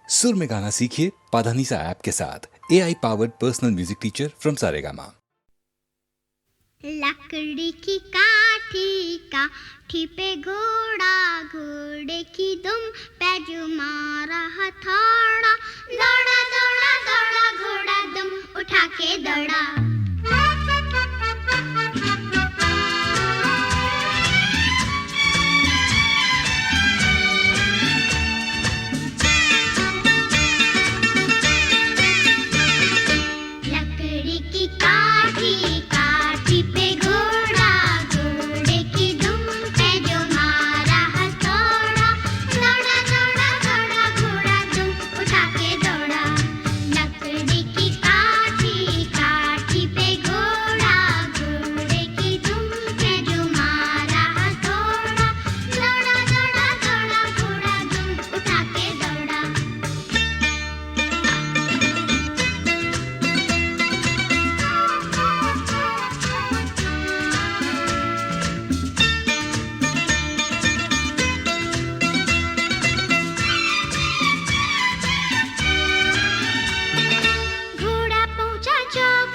सुर में गाना सीखिए पाधानीसा ऐप के साथ। AI powered personal music teacher from Saregama. लकड़ी की काठी काठी पे घोड़ा, घोड़े की दुम पे जो मारा हथौड़ा, दौड़ा दौड़ा दौड़ा घोड़ा दुम उठा के दौड़ा। लकड़ी की काठी काठी पे घोड़ा, घोड़े की दुम पे जो मारा हथौड़ा, दौड़ा दौड़ा दौड़ा घोड़ा दुम उठा के दौड़ा। लकड़ी की काठी काठी पे घोड़ा, घोड़े की दुम पे जो मारा हथौड़ा, दौड़ा दौड़ा दौड़ा घोड़ा दुम उठा के दौड़ा। घोड़ा पहुंचा चौक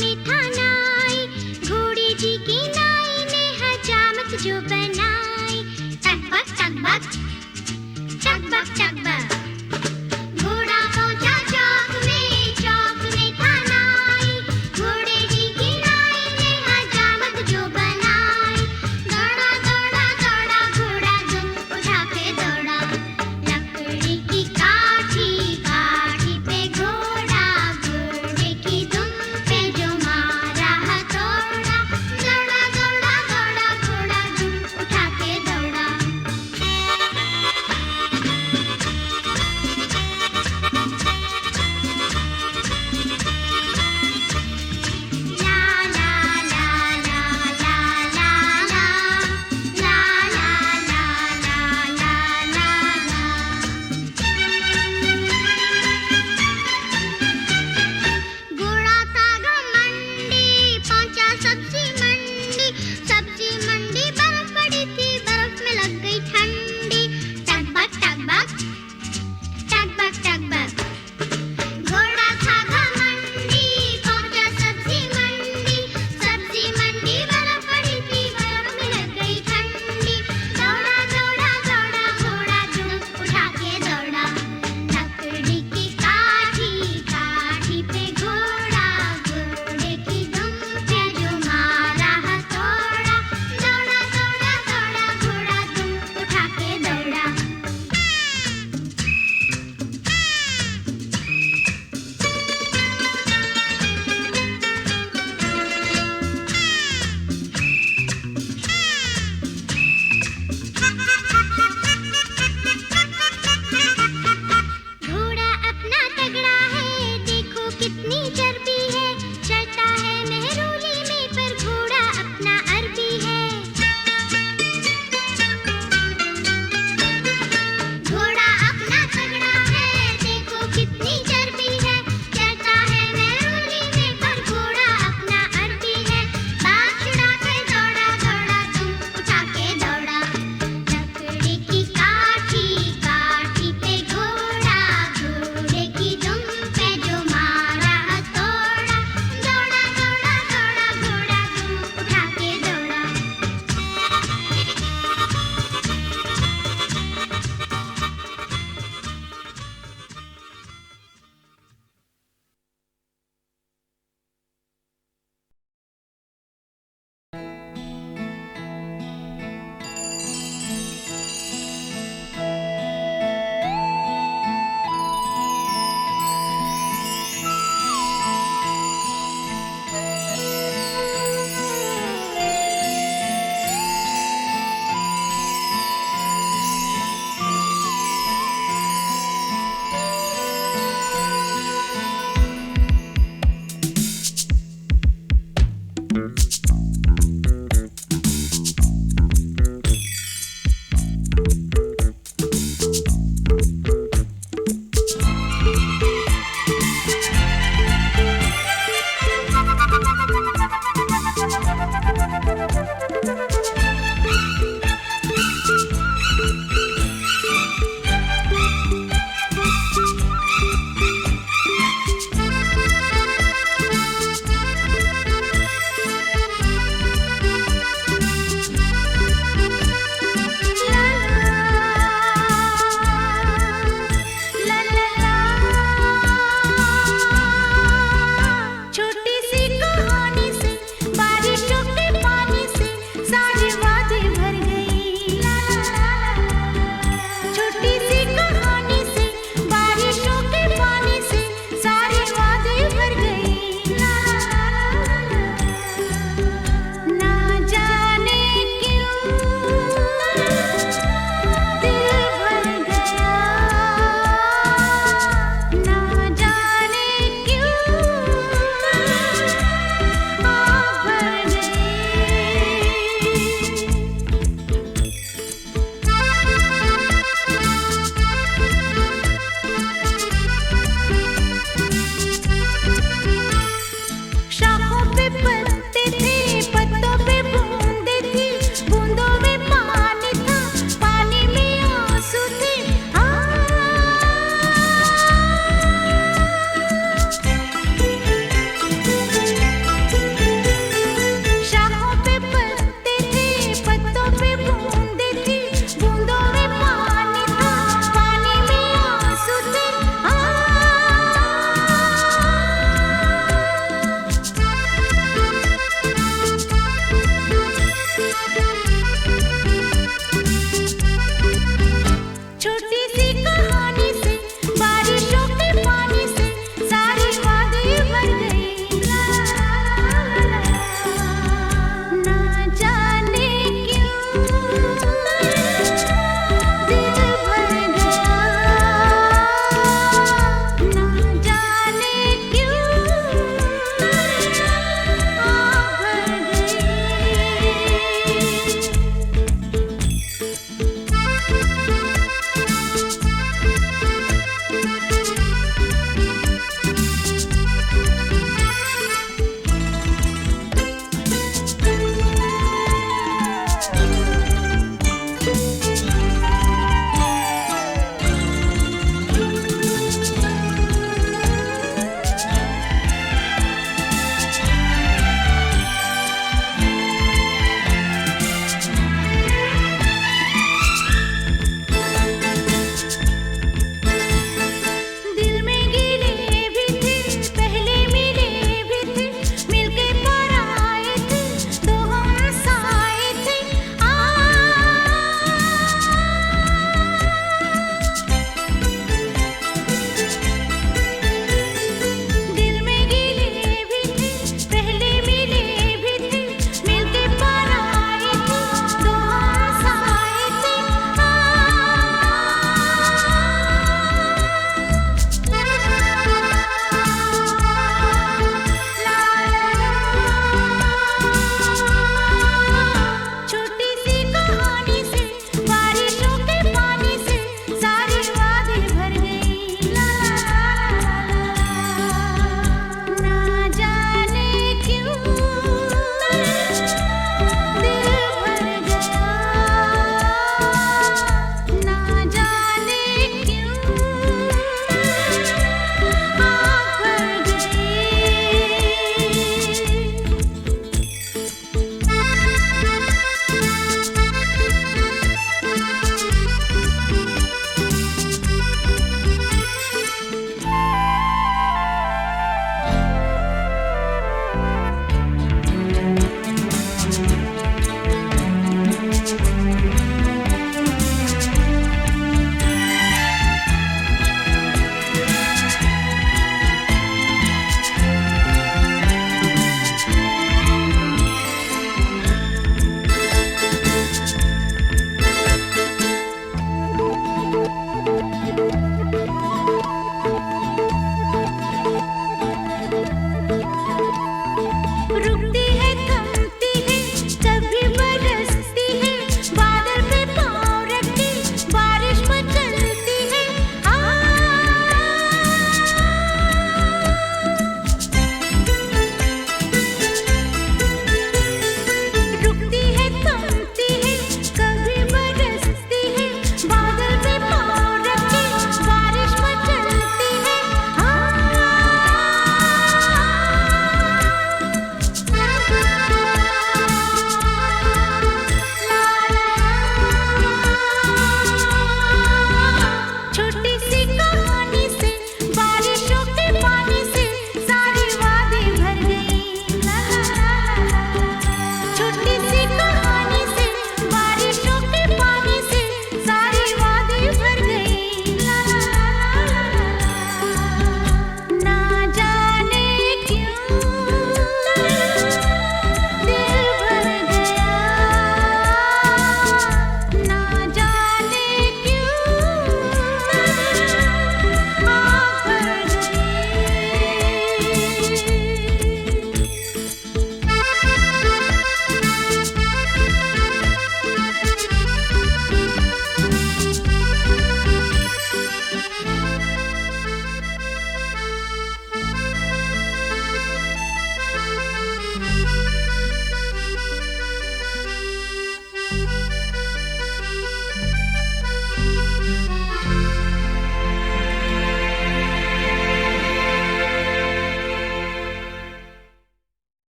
में था नाई, घोड़ी जी की नाई ने हजामत जो बनाई। टकबक टकबक टकबक टकबक। घोड़ा पहुंचा चौक में था नाई, घोड़े जी की नाई ने हजामत जो बनाई। दौड़ा दौड़ा दौड़ा घोड़ा दुम उठा के दौड़ा। लकड़ी की काठी काठी पे घोड़ा, घोड़े की दुम पे जो मारा हथौड़ा, दौड़ा दौड़ा दौड़ा घोड़ा दुम उठा के दौड़ा। ला ला ला ला ला ला ला, ला ला ला ला ला ला। घोड़ा था घमंडी पहुंचा सब्जी मंडी बर्फ पड़ी थी, बर्फ में लग गई ठंडी। टकबक टकबक टकबक टकबक। घोड़ा था घमंडी पहुंचा सब्जी मंडी बर्फ पड़ी थी, बर्फ में लग गई ठंडी। दौड़ा दौड़ा दौड़ा घोड़ा दुम उठा के दौड़ा। लकड़ी की काठी काठी पे घोड़ा, घोड़े की दुम पे जो मारा हथौड़ा, दौड़ा दौड़ा दौड़ा घोड़ा दुम उठा के दौड़ा। घोड़ा अपना तगड़ा है, देखो कितनी चर्बी है, चलता है मेहरोली में पर घोड़ा अपना अरबी है। घोड़ा अपना तगड़ा है, देखो कितनी चर्बी है, चलता है मेहरोली में पर घोड़ा अपना अरबी है। बात छुड़ा के दौड़ा दौड़ा दुम उठा के दौड़ा। लकड़ी की काठी काठी पे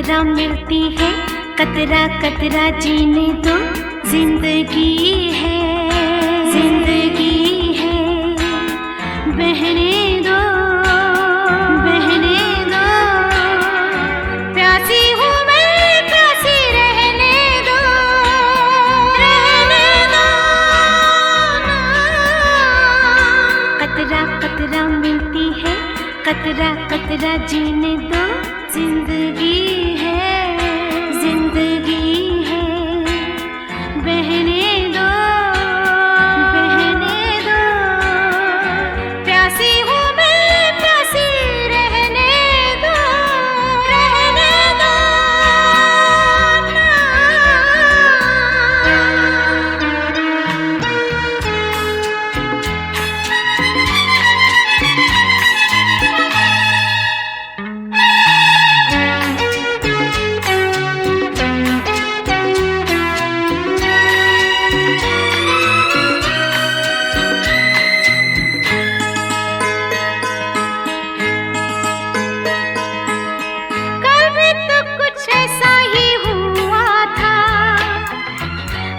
कतरा मिलती है, कतरा कतरा जीने दो, जिंदगी है, जिंदगी है, बहने दो, बहने दो, प्यासी हूँ मैं, प्यासी रहने दो, रहने दो। कतरा कतरा मिलती है, कतरा कतरा जीने दो, जिंदगी है, जिंदगी है, बहने दो, बहने दो, प्यासी हूँ मैं, प्यासी रहने दो, रहने दो। कल भी तो कुछ ऐसा ही हुआ था,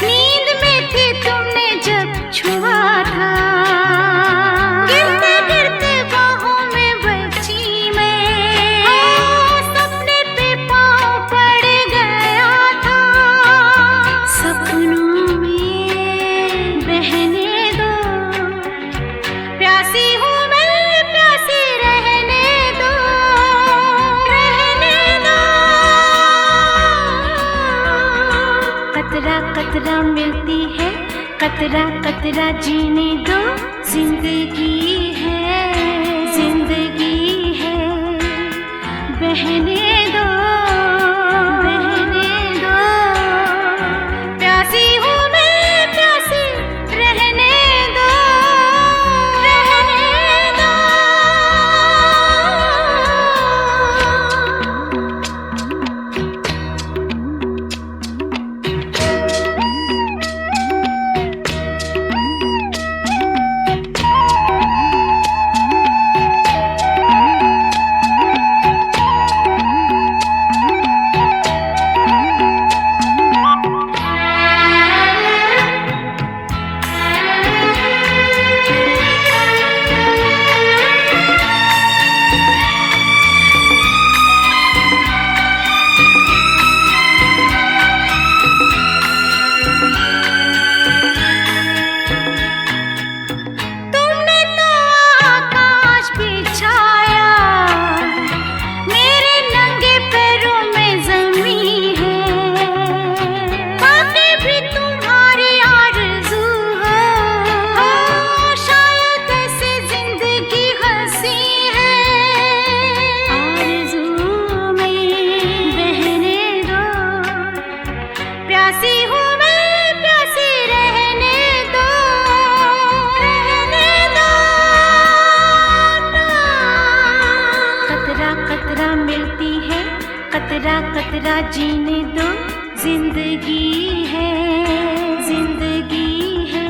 नींद में थी तुमने जब छुआ था, गिरते गिरते बाहों में बची मैं, सपने पे पाँव पड़ गया था, सपनों में बहने दो, प्यासी हूँ मैं, प्यासी रहने दो, रहने दो। कतरा कतरा मिलती है, कतरा कतरा जीने दो, जिंदगी है, जिंदगी है, बहने दो, बहने दो, प्यासी हूँ मैं, प्यासी रहने दो, रहने दो। तुमने तो आकाश बिछाया, मेरे नंगे पैरों में ज़मीं है, बातें भी तुम्हारी आरज़ू हो, शायद ऐसे ज़िंदगी हंसी है, आरज़ू में बहने दो, प्यासी हूँ मैं, प्यासी रहने दो, रहने दो। कतरा कतरा मिलती है, कतरा कतरा जीने दो, जिंदगी है, जिंदगी है,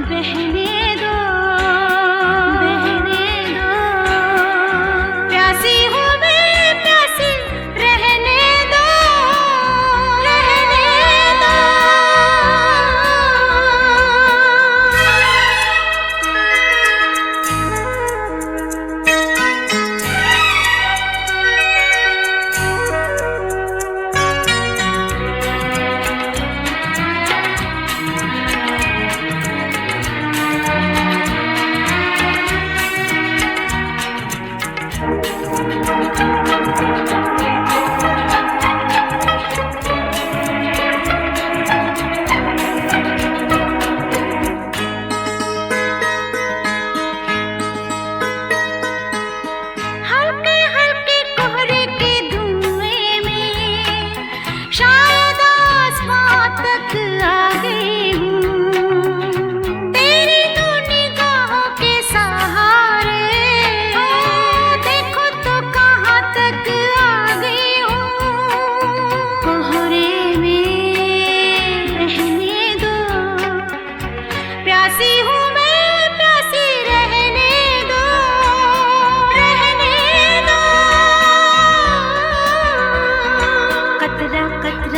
बहने दो, बहने दो, प्यासी हूँ मैं, प्यासी रहने दो, रहने दो।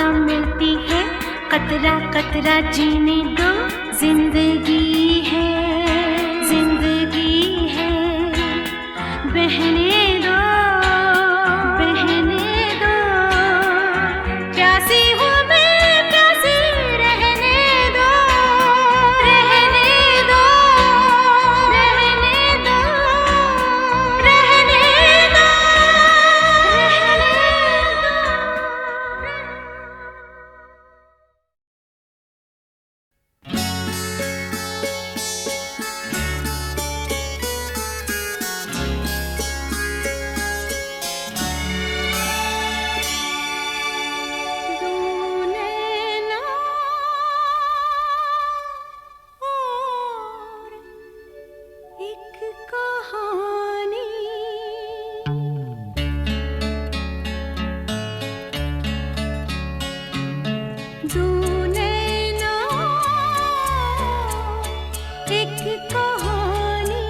ना मिलती है, कतरा कतरा जीने दो, जिंदगी है, जिंदगी है, बहने दो, बहने दो, प्यासी हूँ मैं, प्यासी रहने दो, रहने दो, रहने दो, रहने दो, रहने दो नैना और एक कहानी, दो नैना एक कहानी,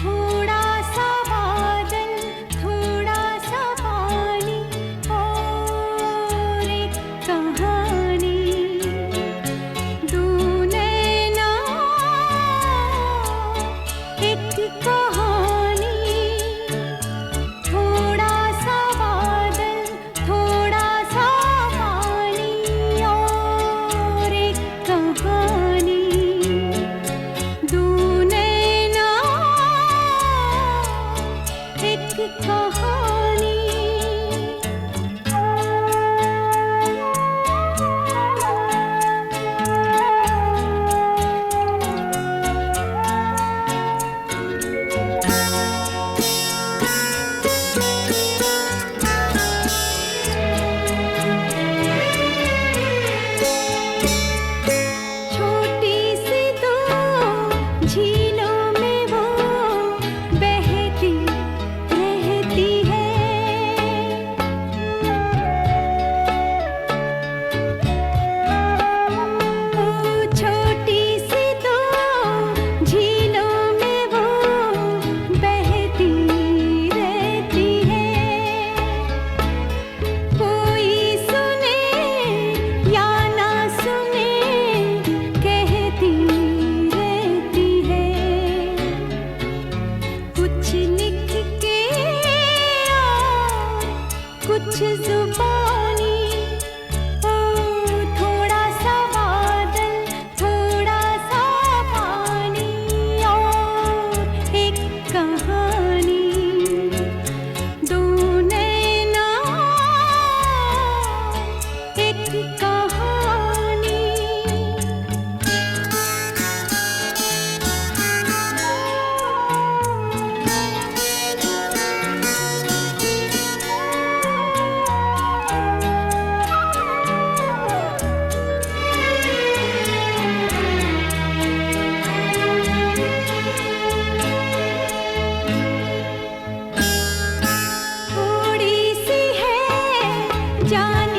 थोड़ा सा बादल, थोड़ा सा पानी और एक कहानी, दो नैना एक कहानी, थोड़ा सा बादल, थोड़ा सा पानी और एक कहानी, दो नैना एक कहानी। छोटी सी दो झीलों में वो बहती रहती है, ओ छोटी सी दो झीलों में वो बहती रहती है, कोई सुने या ना सुने कहती रहती है, कुछ लिख के और कुछ जुबानी, ओ थोड़ा सा बादल, थोड़ा सा पानी और एक कहानी, दो नैना एक कहानी। थोड़ी सी है जान